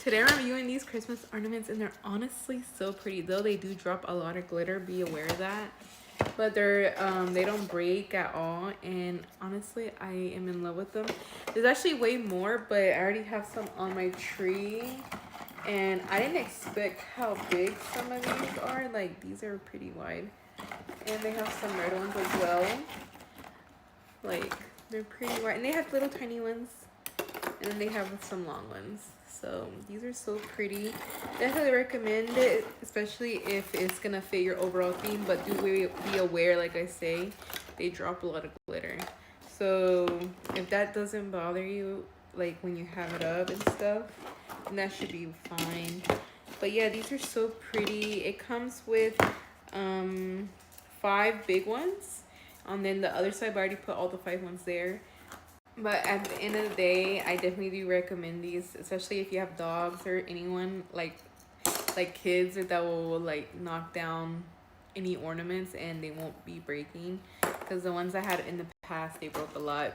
Today I'm reviewing these Christmas ornaments, and they're honestly so pretty. Though they do drop a lot of glitter, be aware of that. But they're they don't break at all, and honestly I am in love with them. There's actually way more, but I already have some on my tree, and I didn't expect how big some of these are. Like, these are pretty wide, and they have some red ones as well. Like, they're pretty wide, and they have little tiny ones, and then they have some long ones. So these are so pretty. Definitely recommend it, especially if it's gonna fit your overall theme. But do be aware, like I say, they drop a lot of glitter. So if that doesn't bother you, like when you have it up and stuff, then that should be fine. But yeah, these are so pretty. It comes with 5 big ones, and then the other side I already put all the 5 ones there. But at the end of the day, I definitely do recommend these, especially if you have dogs or anyone like kids that will like knock down any ornaments and they won't be breaking. Because the ones I had in the past, they broke a lot.